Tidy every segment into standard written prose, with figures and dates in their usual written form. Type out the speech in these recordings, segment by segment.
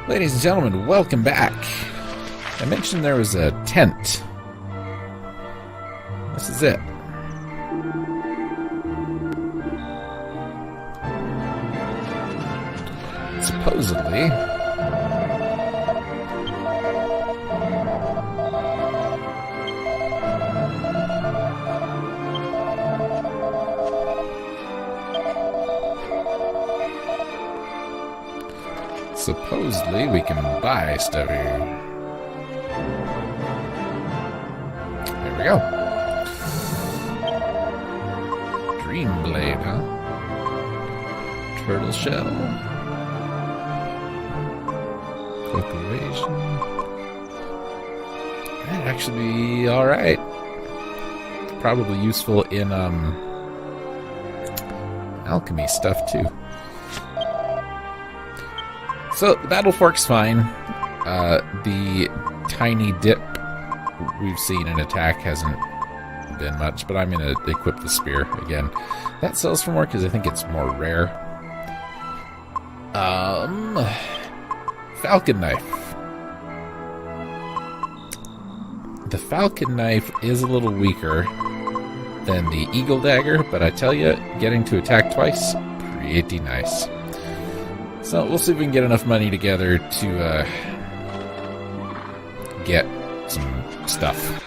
Ladies and gentlemen, welcome back. I mentioned there was a tent. This is it. Supposedly, we can buy stuff here. There we go. Dream blade, huh? Turtle shell. Cultivation. That'd actually be alright. Probably useful in alchemy stuff too. So, the battle fork's fine. The tiny dip we've seen in attack hasn't been much, but I'm going to equip the spear again. That sells for more because I think it's more rare. Falcon knife. The falcon knife is a little weaker than the eagle dagger, but I tell you, getting to attack twice, pretty nice. So we'll see if we can get enough money together to get some stuff.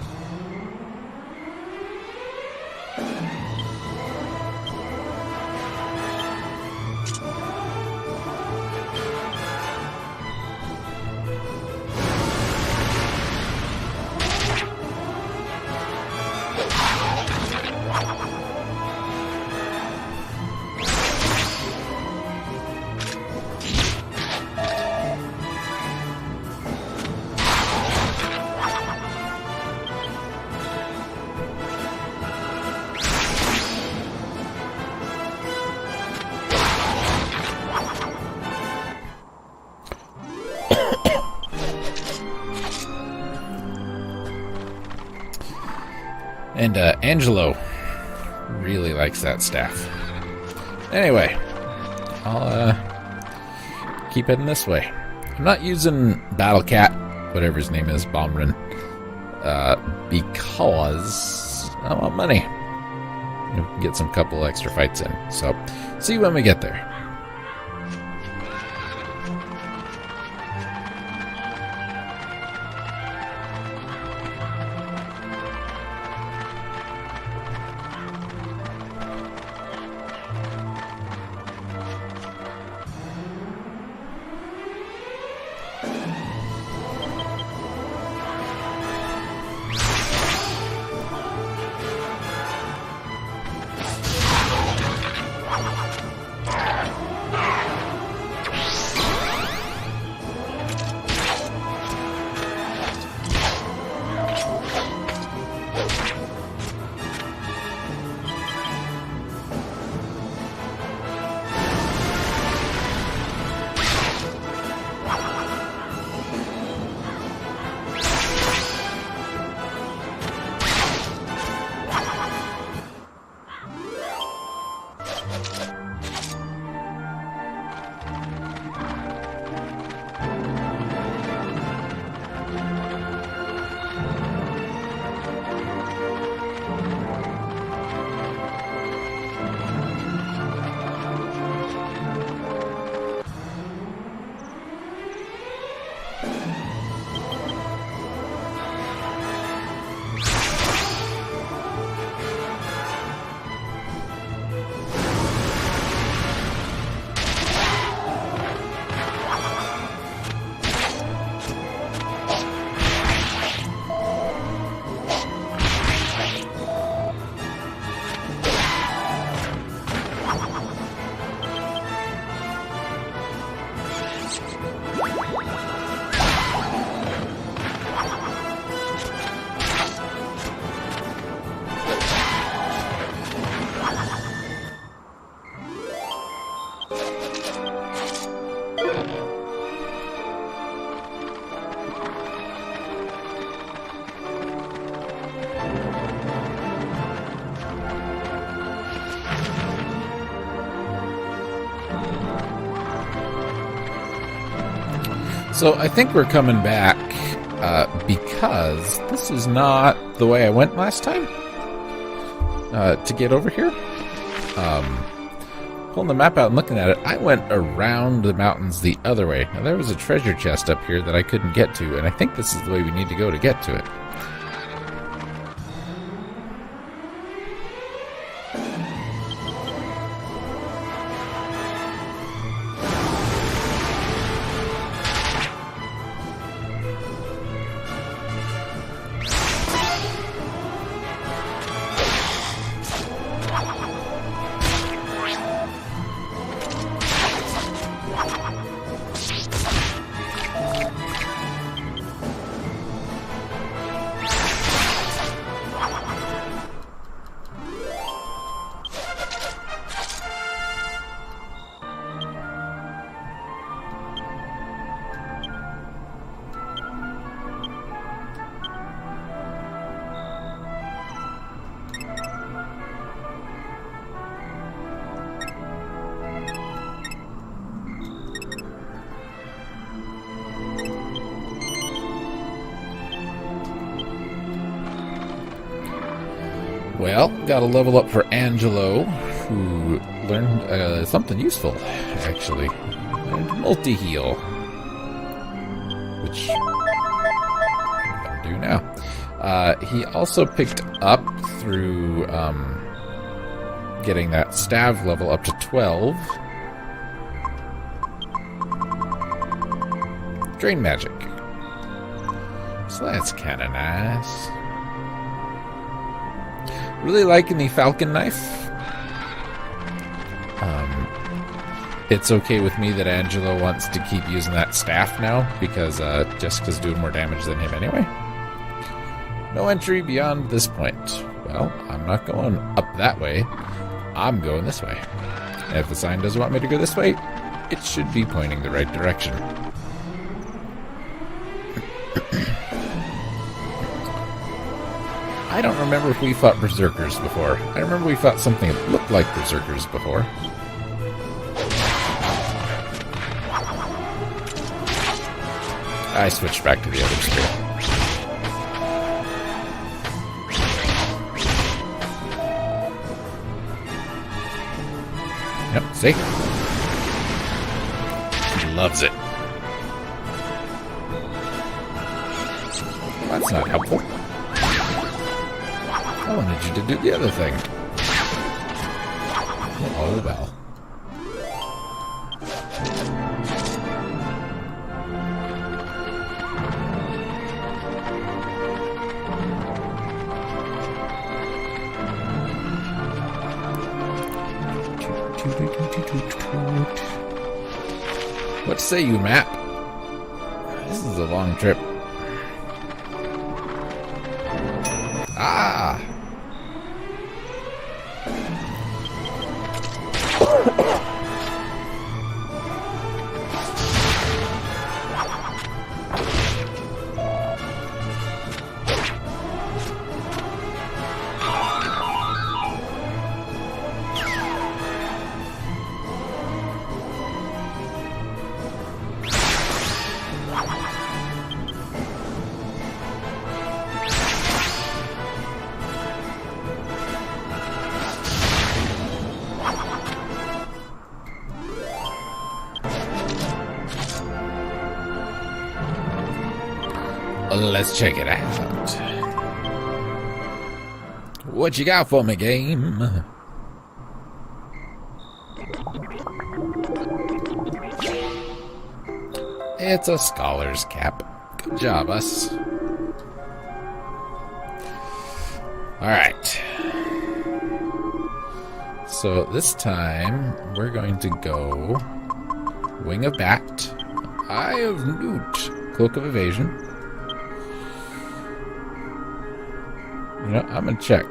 And Angelo really likes that staff. Anyway, I'll keep heading this way. I'm not using Battle Cat, whatever his name is, Bomrin, because I want money. Get some couple extra fights in. So, see you when we get there. So I think we're coming back because this is not the way I went last time to get over here. Pulling the map out and looking at it, I went around the mountains the other way. Now, there was a treasure chest up here that I couldn't get to, and I think this is the way we need to go to get to it. Well, got a level up for Angelo, who learned something useful, actually. Learned multi-heal, which I'm going to do now. He also picked up through getting that stav level up to 12. Drain magic. So that's kind of nice. Really liking the falcon knife. It's okay with me that Angelo wants to keep using that staff now, because Jessica's doing more damage than him anyway. No entry beyond this point. Well, I'm not going up that way. I'm going this way. And if the sign doesn't want me to go this way, it should be pointing the right direction. I don't remember if we fought berserkers before. I remember we fought something that looked like berserkers before. I switched back to the other spear. Yep, see? He loves it. Well, that's not helpful. I wanted you to do the other thing. Oh, well. What say you, map? This is a long trip. Ah! Let's check it out. What you got for me, game? It's a scholar's cap. Good job, us. Alright. So this time, we're going to go Wing of Bat, Eye of Newt, Cloak of Evasion. You know, I'm gonna check.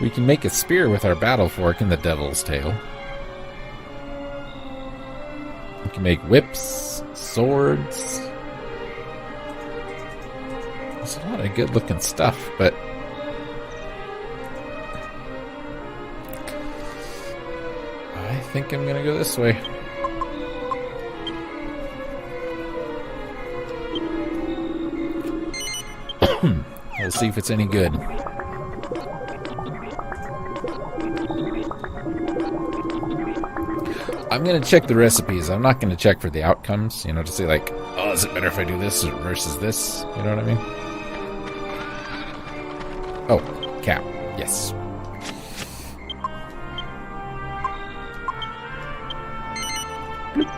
We can make a spear with our battle fork and the devil's tail. We can make whips, swords. There's a lot of good looking stuff, but I think I'm gonna go this way. We'll see if it's any good. I'm going to check the recipes. I'm not going to check for the outcomes, to say like, oh, is it better if I do this versus this? You know what I mean? Oh, cow. Yes. Bloop.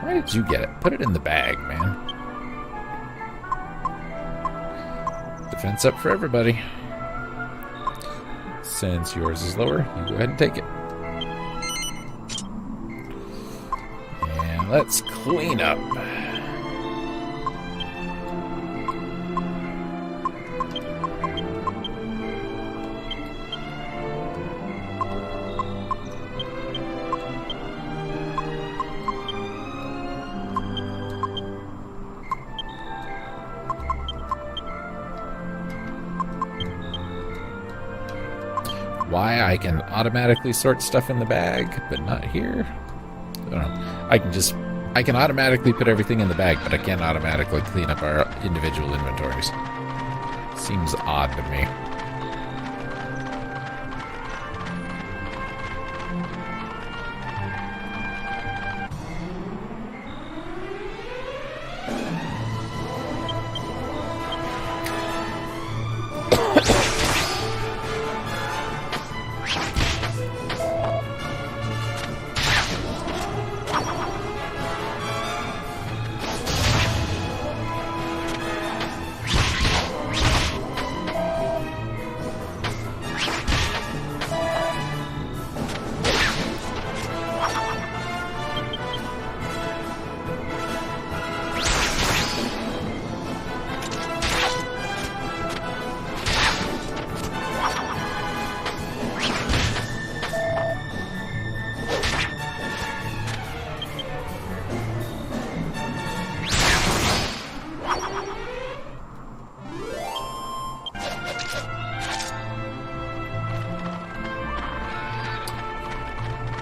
Why did you get it? Put it in the bag, man. Defense up for everybody. Since yours is lower, you go ahead and take it. And let's clean up. Why I can automatically sort stuff in the bag, but not here? I don't know. I can automatically put everything in the bag, but I can't automatically clean up our individual inventories. Seems odd to me.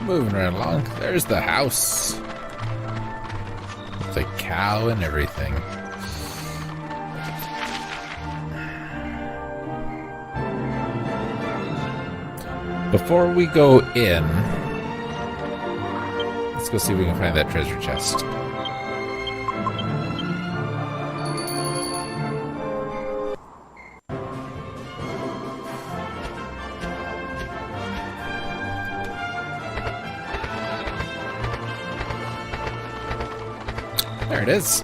Moving right along. There's the house. With a cow and everything. Before we go in, let's go see if we can find that treasure chest. There it is.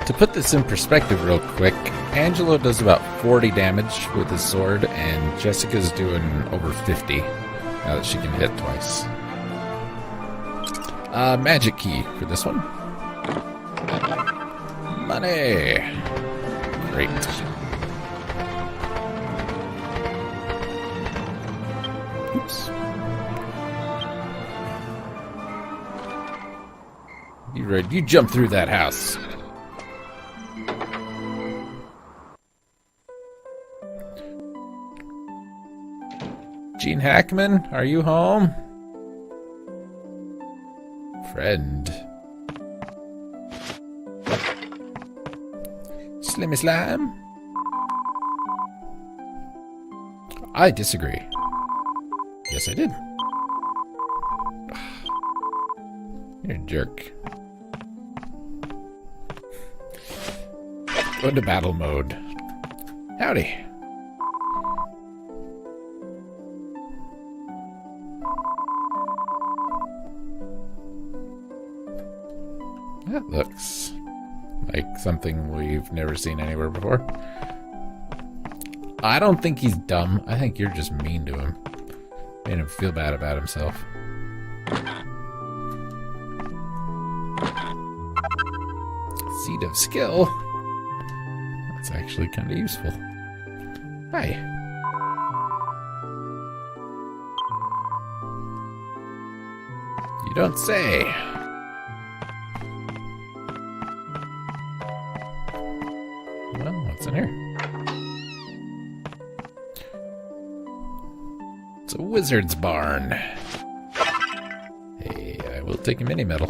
To put this in perspective real quick, Angelo does about 40 damage with his sword, and Jessica's doing over 50 now that she can hit twice. Magic key for this one. Money! Great. Oops. You jump through that house. Gene Hackman, are you home? Friend. Slimmy Slime? I disagree. Yes, I did. You're a jerk. Go into battle mode. Howdy. That looks like something we've never seen anywhere before. I don't think he's dumb. I think you're just mean to him. Made him feel bad about himself. Seed of skill. That's actually kind of useful. Hi. You don't say. Well, what's in here? It's a wizard's barn. Hey, I will take a mini medal.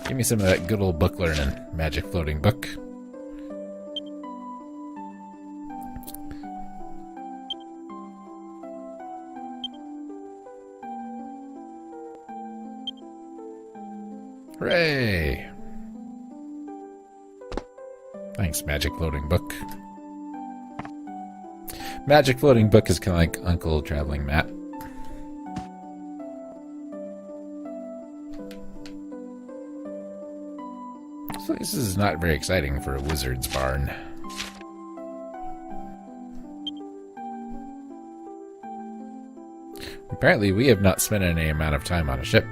Give me some of that good old book learning, magic floating book. Hooray! Thanks, magic floating book. Magic floating book is kind of like Uncle Traveling Matt. So this is not very exciting for a wizard's barn. Apparently we have not spent any amount of time on a ship.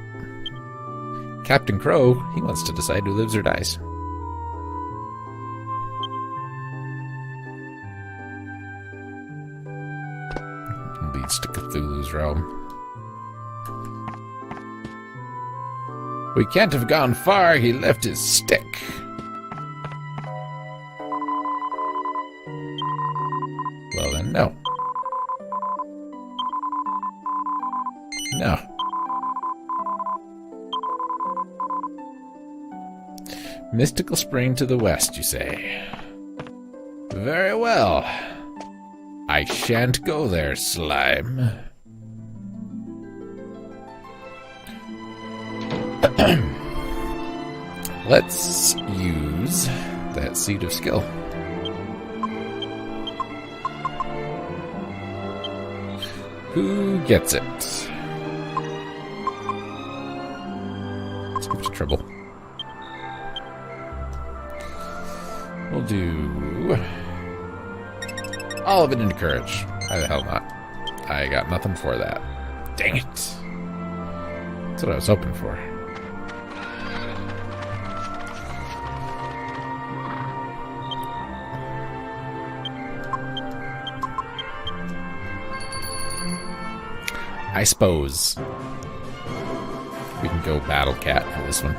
Captain Crow, he wants to decide who lives or dies. Leads to Cthulhu's realm. We can't have gone far, he left his stick. Well then, no. No. Mystical spring to the west, you say? Very well. I shan't go there, slime. Let's use that seed of skill. Who gets it? Let's give it to Trouble. We'll do all of it into courage. Why the hell not? I got nothing for that. Dang it. That's what I was hoping for. I suppose we can go Battle Cat for this one.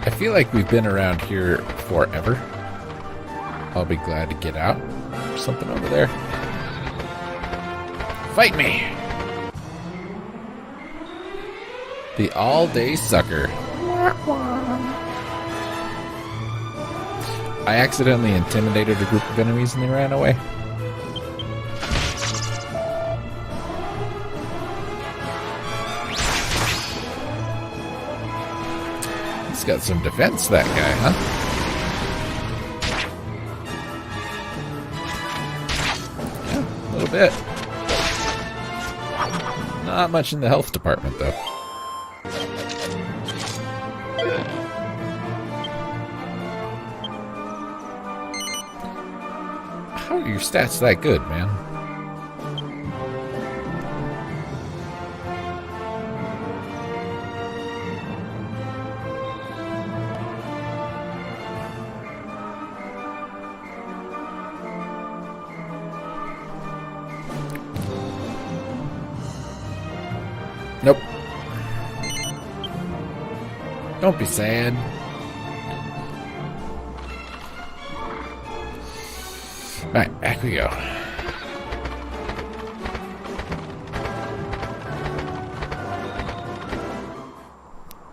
I feel like we've been around here forever. I'll be glad to get out. There's something over there. Fight me! The all-day sucker. I accidentally intimidated a group of enemies and they ran away. He's got some defense, that guy, huh? Yeah, a little bit. Not much in the health department, though. How are your stats that good, man? Nope. Don't be sad. Alright, back we go.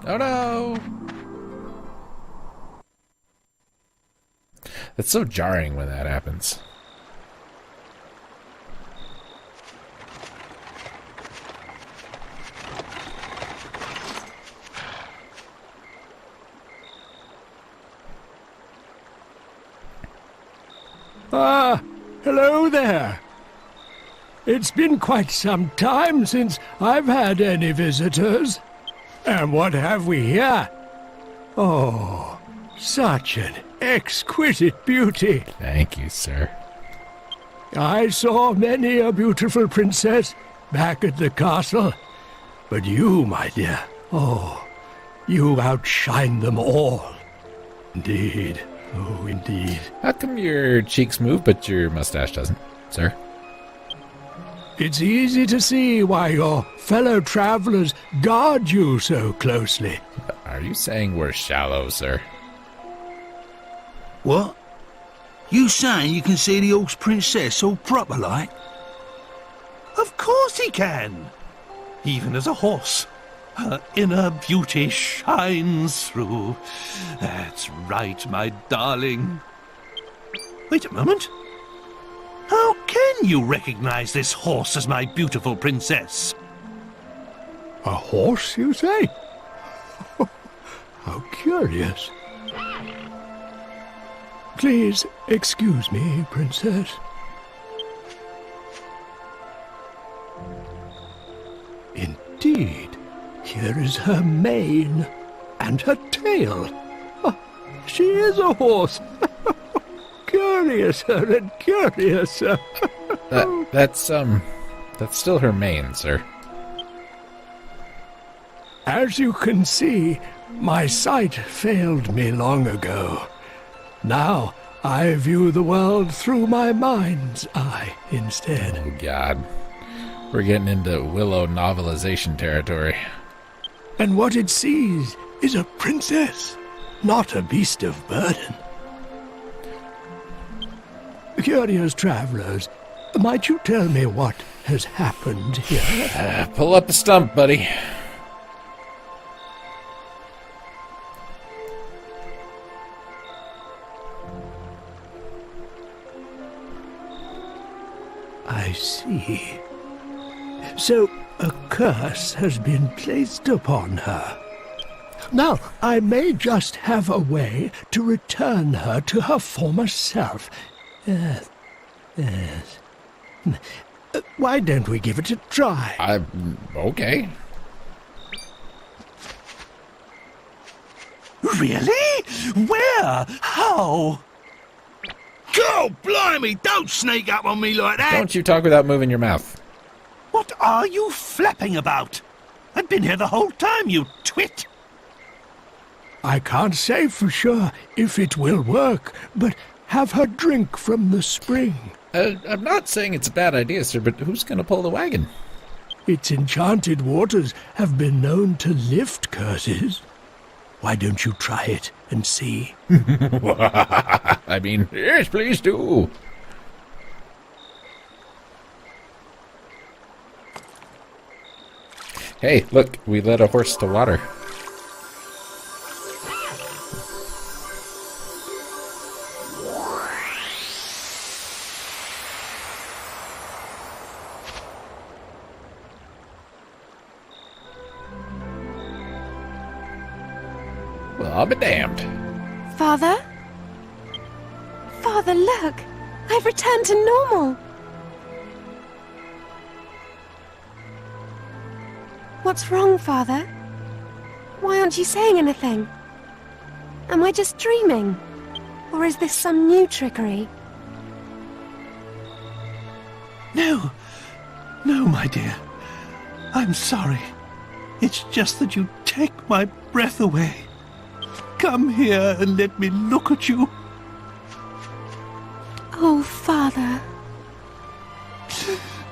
Oh no! It's so jarring when that happens. Ah, hello there. It's been quite some time since I've had any visitors. And what have we here? Oh, such an exquisite beauty. Thank you, sir. I saw many a beautiful princess back at the castle. But you, my dear, oh, you outshine them all. Indeed. Oh, indeed. How come your cheeks move, but your mustache doesn't, sir? It's easy to see why your fellow travelers guard you so closely. Are you saying we're shallow, sir? What? You saying you can see the horse princess all proper like? Of course he can. Even as a horse, her inner beauty shines through. That's right, my darling. Wait a moment. How can you recognize this horse as my beautiful princess? A horse, you say? How curious. Please excuse me, Princess. Indeed, here is her mane and her tail. Oh, she is a horse. Curiouser and curiouser. That's still her mane, sir. As you can see, my sight failed me long ago. Now I view the world through my mind's eye instead. Oh, God. We're getting into Willow novelization territory. And what it sees is a princess, not a beast of burden. Curious travelers, might you tell me what has happened here? Pull up a stump, buddy. I see. So a curse has been placed upon her. Now, I may just have a way to return her to her former self. Yes. Why don't we give it a try? Okay. Really? Where? How? God blimey, don't sneak up on me like that! Don't you talk without moving your mouth. What are you flapping about? I've been here the whole time, you twit. I can't say for sure if it will work, but have her drink from the spring. I'm not saying it's a bad idea, sir, but who's going to pull the wagon? Its enchanted waters have been known to lift curses. Why don't you try it and see? I mean, yes, please do. Hey, look, we led a horse to water. Well, I'll be damned. Father? Father, look! I've returned to normal! What's wrong, Father? Why aren't you saying anything? Am I just dreaming? Or is this some new trickery? No. No, my dear. I'm sorry. It's just that you take my breath away. Come here and let me look at you. Oh, Father.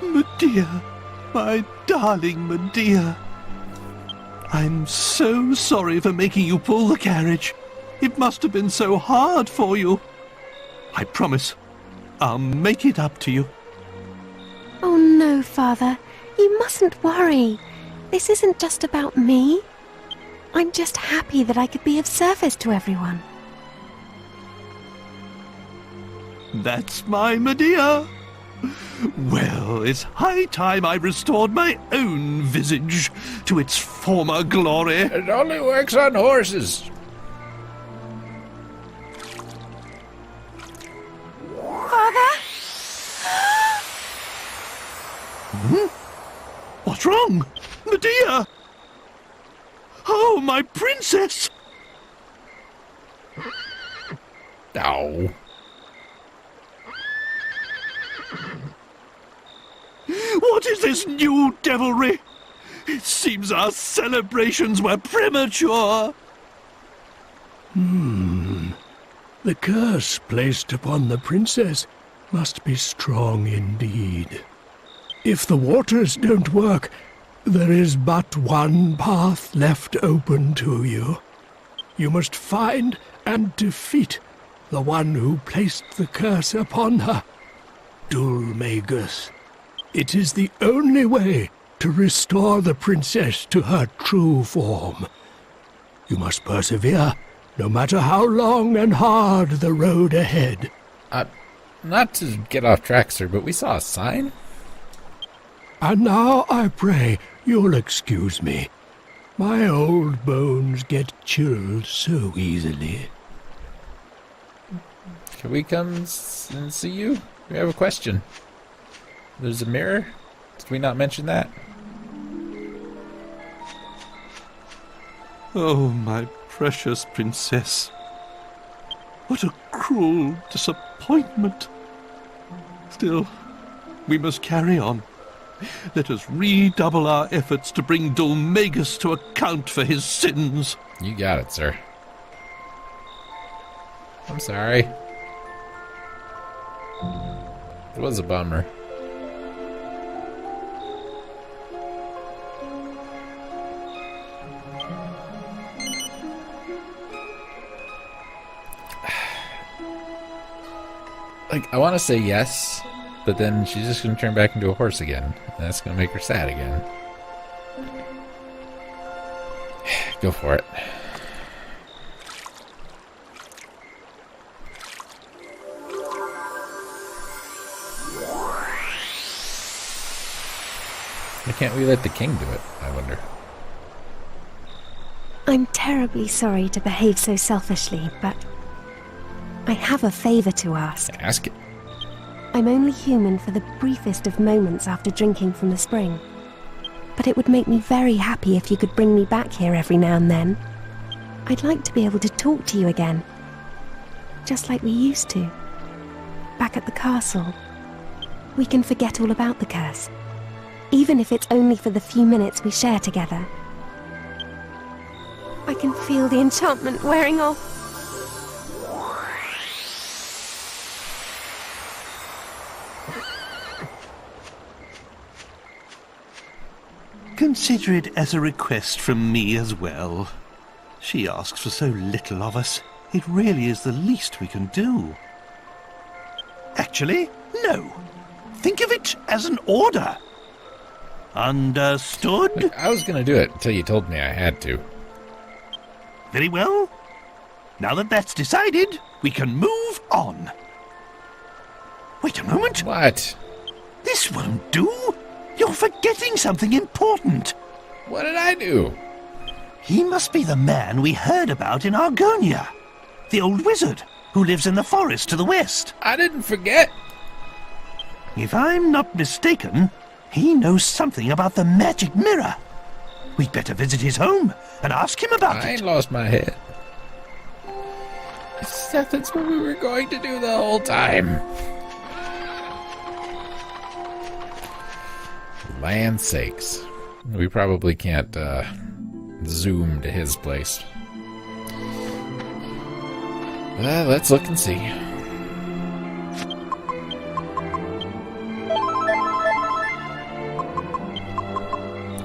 Medea, my darling Medea. I'm so sorry for making you pull the carriage. It must have been so hard for you. I promise, I'll make it up to you. Oh no, Father. You mustn't worry. This isn't just about me. I'm just happy that I could be of service to everyone. That's my Medea. Well, it's high time I restored my own visage to its former glory. It only works on horses. Father? What's wrong? Medea! Oh, my princess! Oh. What is this new devilry? It seems our celebrations were premature. The curse placed upon the princess must be strong indeed. If the waters don't work, there is but one path left open to you. You must find and defeat the one who placed the curse upon her, Dulmagus. It is the only way to restore the princess to her true form. You must persevere, no matter how long and hard the road ahead. Not to get off track, sir, but we saw a sign. And now I pray you'll excuse me. My old bones get chilled so easily. Can we come and see you? We have a question. There's a mirror. Did we not mention that? Oh, my precious princess. What a cruel disappointment. Still, we must carry on. Let us redouble our efforts to bring Dulmagus to account for his sins. You got it, sir. I'm sorry. It was a bummer. Like, I want to say yes, but then she's just going to turn back into a horse again. And that's going to make her sad again. Go for it. Why can't we let the king do it, I wonder? I'm terribly sorry to behave so selfishly, but I have a favor to ask. Ask it. I'm only human for the briefest of moments after drinking from the spring. But it would make me very happy if you could bring me back here every now and then. I'd like to be able to talk to you again. Just like we used to. Back at the castle. We can forget all about the curse. Even if it's only for the few minutes we share together. I can feel the enchantment wearing off. Consider it as a request from me as well. She asks for so little of us. It really is the least we can do. Actually, no. Think of it as an order. Understood? Look, I was going to do it until you told me I had to. Very well. Now that that's decided, we can move on. Wait a moment. What? This won't do. You're forgetting something important. What did I do? He must be the man we heard about in Argonia. The old wizard who lives in the forest to the west. I didn't forget. If I'm not mistaken, he knows something about the magic mirror. We'd better visit his home and ask him about I it. ain't lost my head. That's what we were going to do the whole time. Land's sakes. We probably can't zoom to his place. Let's look and see.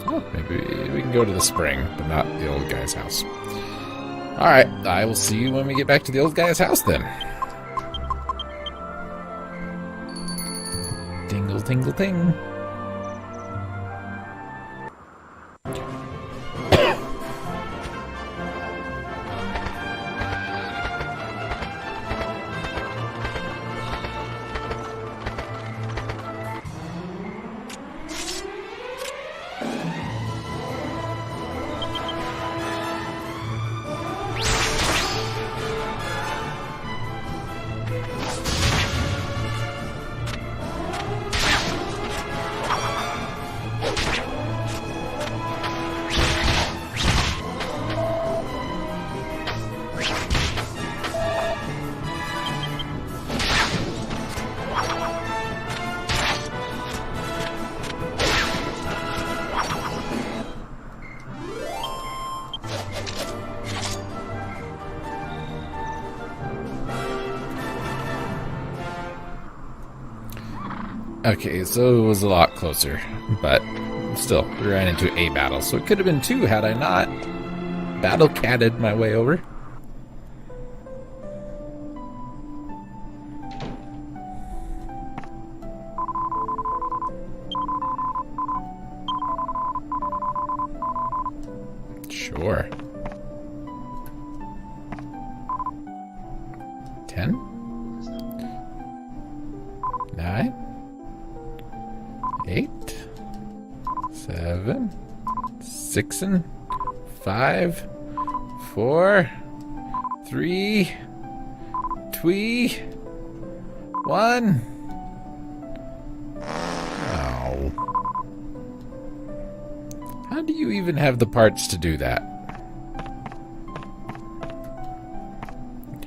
Oh, maybe we can go to the spring, but not the old guy's house. Alright, I will see you when we get back to the old guy's house then. Tingle, tingle, ting. Okay, so it was a lot closer, but still, we ran into a battle, so it could have been two had I not battle-catted my way over. Sure. 10? 9? 8, 7, 6, and 5, 4, 3, 2, 1. Oh. How do you even have the parts to do that?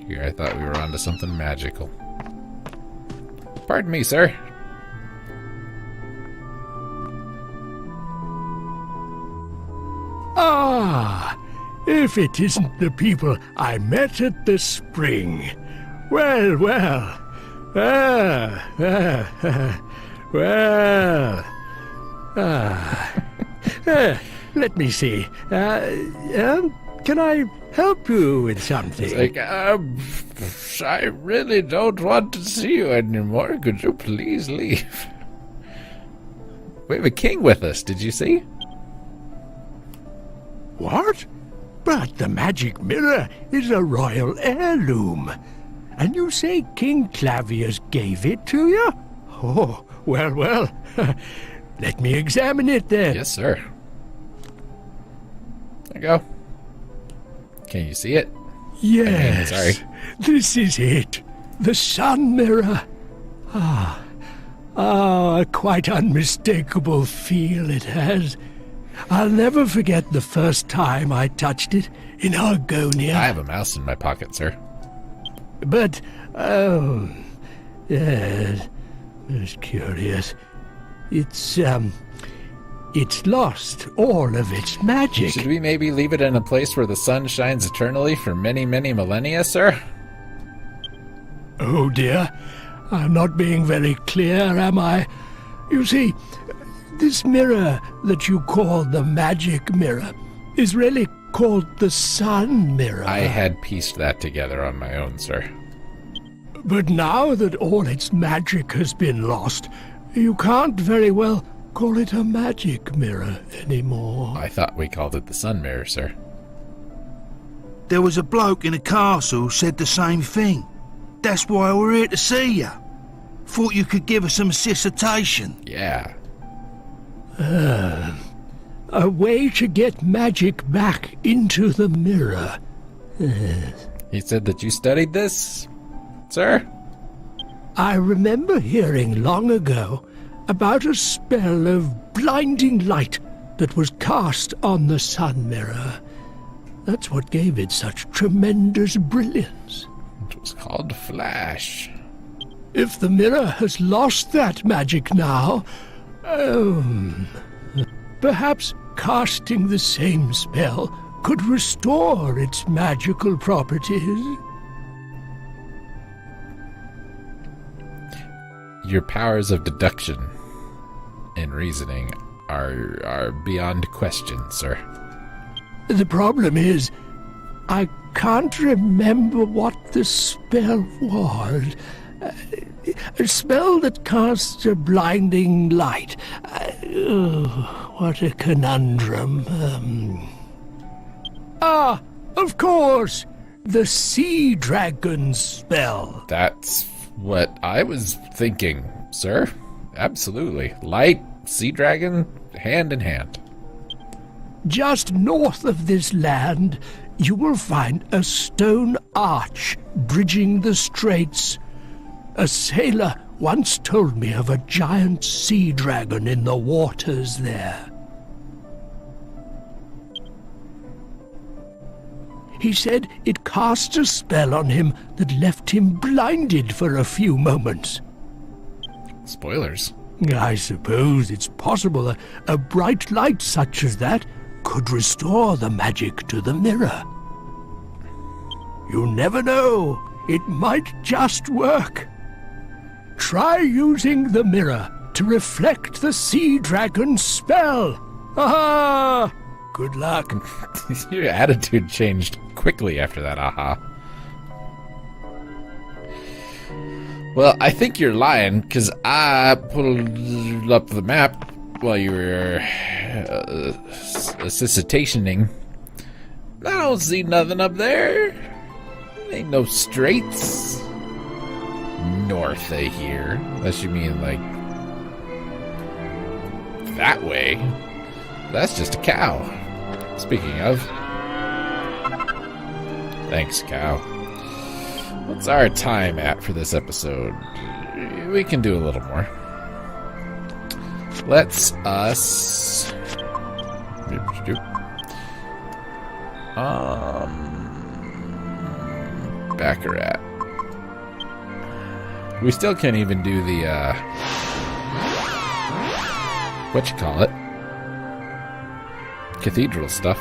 Here, I thought we were onto something magical. Pardon me, sir. Ah, if it isn't the people I met at the spring. Well, well. Let me see. Can I help you with something? It's like, I really don't want to see you anymore. Could you please leave? We have a king with us, did you see? What? But the magic mirror is a royal heirloom. And you say King Clavius gave it to you? Oh, well, well. Let me examine it then. Yes, sir. There you go. Can you see it? Yes. Sorry. This is it. The sun mirror. Ah, a quite unmistakable feel it has. I'll never forget the first time I touched it in Argonia. I have a mouse in my pocket, sir. But, oh, yes, most curious. It's lost all of its magic. Should we maybe leave it in a place where the sun shines eternally for many, many millennia, sir? Oh dear, I'm not being very clear, am I? You see, this mirror that you call the magic mirror is really called the sun mirror. I had pieced that together on my own, sir. But now that all its magic has been lost, you can't very well call it a magic mirror anymore. I thought we called it the sun mirror, sir. There was a bloke in a castle who said the same thing. That's why we're here to see you. Thought you could give us some dissertation. Yeah. A way to get magic back into the mirror. He said that you studied this, sir? I remember hearing long ago about a spell of blinding light that was cast on the sun mirror. That's what gave it such tremendous brilliance. It was called Flash. If the mirror has lost that magic now, perhaps casting the same spell could restore its magical properties. Your powers of deduction and reasoning are beyond question, sir. The problem is, I can't remember what the spell was. A spell that casts a blinding light. What a conundrum. Of course! The Sea Dragon spell. That's what I was thinking, sir. Absolutely. Light, sea dragon, hand in hand. Just north of this land, you will find a stone arch bridging the straits. A sailor once told me of a giant sea dragon in the waters there. He said it cast a spell on him that left him blinded for a few moments. Spoilers. I suppose it's possible a bright light such as that could restore the magic to the mirror. You never know. It might just work. Try using the mirror to reflect the sea dragon's spell. Aha! Good luck. Your attitude changed quickly after that, aha. Well, I think you're lying, because I pulled up the map while you were assisitationing. I don't see nothing up there. Ain't no straits north of here. Unless you mean, like, that way. That's just a cow. Speaking of. Thanks, cow. What's our time at for this episode? We can do a little more. Let's us... Baccarat. We still can't even do the, what you call it? Cathedral stuff.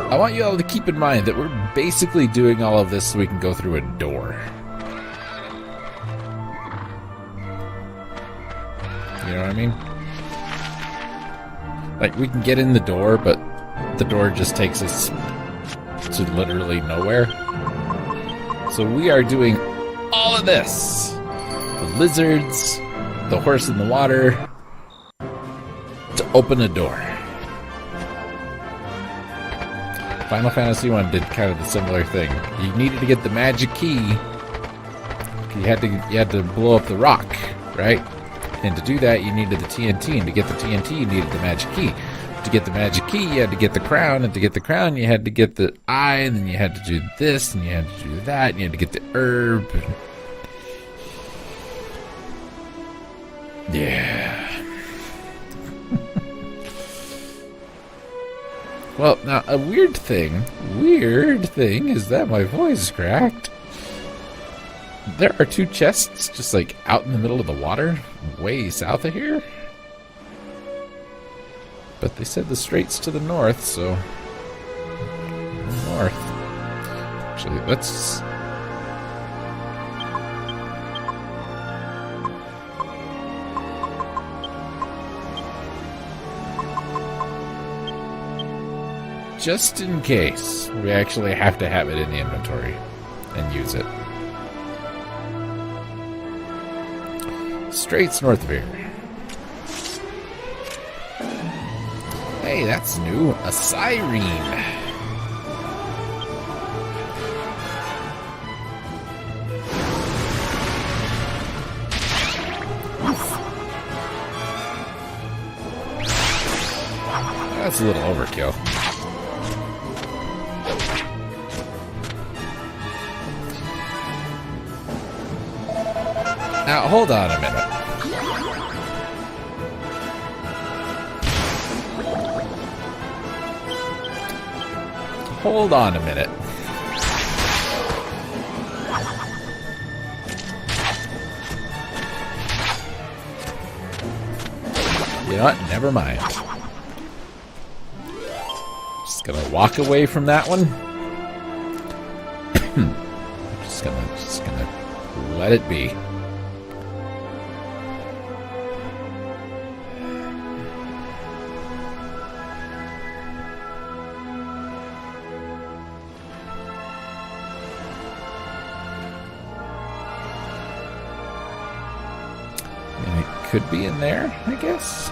I want you all to keep in mind that we're basically doing all of this so we can go through a door. You know what I mean? Like, we can get in the door, but the door just takes us to literally nowhere. So we are doing all of this. The lizards, the horse in the water, to open a door. Final Fantasy I did kind of the similar thing. You needed to get the magic key. You had to blow up the rock, right? And to do that, you needed the TNT. And to get the TNT, you needed the magic key. To get the magic key, you had to get the crown. And to get the crown, you had to get the eye. And then you had to do this, and you had to do that. And you had to get the herb. And... yeah. Well, now, a weird thing is that my voice cracked. There are two chests just, like, out in the middle of the water, way south of here. But they said the straits to the north, so... north. Actually, let's... just in case, we actually have to have it in the inventory and use it. Straits north of here. Hey, that's new. A siren. That's a little overkill. Now, hold on a minute. Hold on a minute. You know what? Never mind. Just gonna walk away from that one. just gonna let it be. And it could be in there, I guess.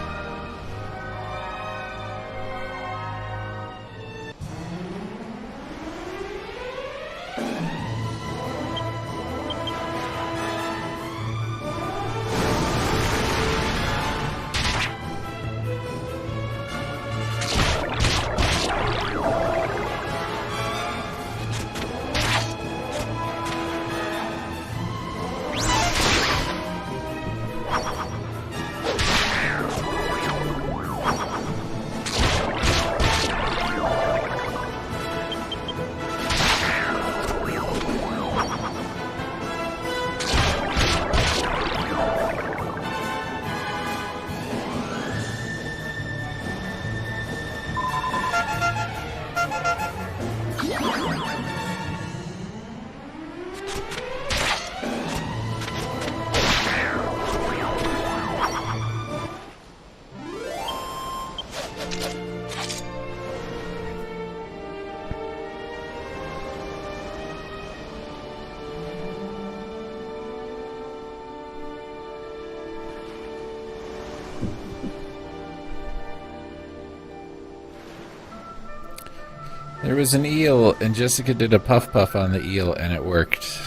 There was an eel, and Jessica did a puff puff on the eel, and it worked.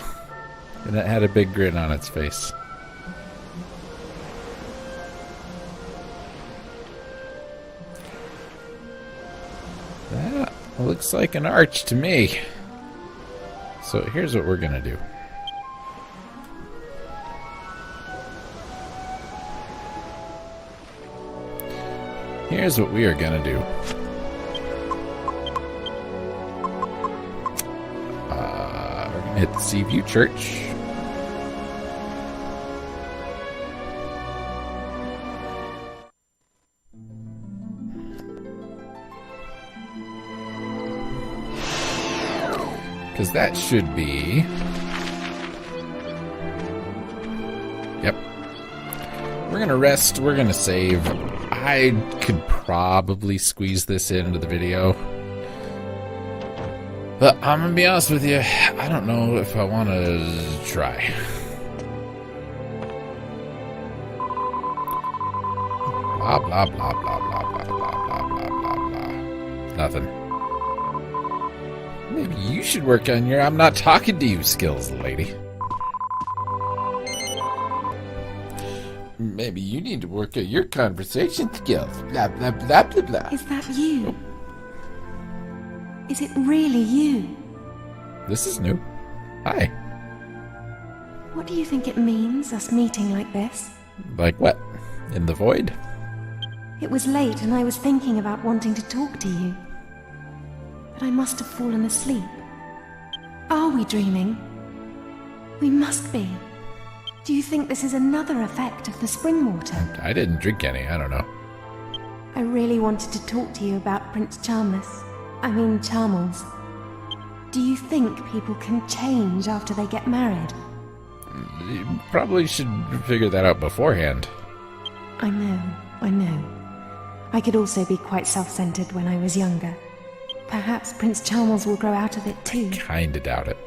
And it had a big grin on its face. That looks like an arch to me. So here's what we're gonna do. Here's what we are gonna do. Hit the Seaview Church. Because that should be... Yep. We're going to rest. We're going to save. I could probably squeeze this into the video. But I'm going to be honest with you, I don't know if I want to try. Blah, blah, blah, blah, blah, blah, blah, blah, blah, blah, blah. Nothing. Maybe you should work on your I'm not talking to you skills, lady. Maybe you need to work on your conversation skills. Blah, blah, blah, blah, blah. Is that you? Is it really you? This is new. Hi. What do you think it means, us meeting like this? Like what? In the void? It was late and I was thinking about wanting to talk to you. But I must have fallen asleep. Are we dreaming? We must be. Do you think this is another effect of the spring water? I didn't drink any, I don't know. I really wanted to talk to you about Prince Charmless. Charmels. Do you think people can change after they get married? You probably should figure that out beforehand. I know. I could also be quite self-centered when I was younger. Perhaps Prince Charmels will grow out of it too. Kinda doubt it.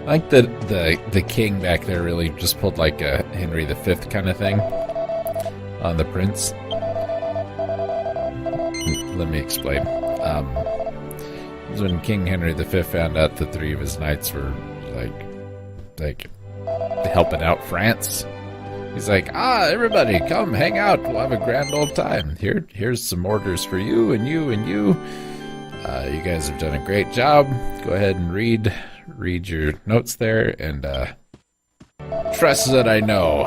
I like that the king back there really just pulled like a Henry V kind of thing on the prince. Let me explain. It was when King Henry V found out that 3 of his knights were like helping out France. He's like, everybody, come hang out. We'll have a grand old time. Here's some orders for you and you and you. You guys have done a great job. Go ahead and read your notes there, and trust that I know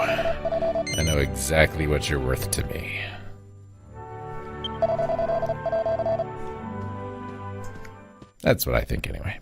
exactly what you're worth to me. That's what I think, anyway.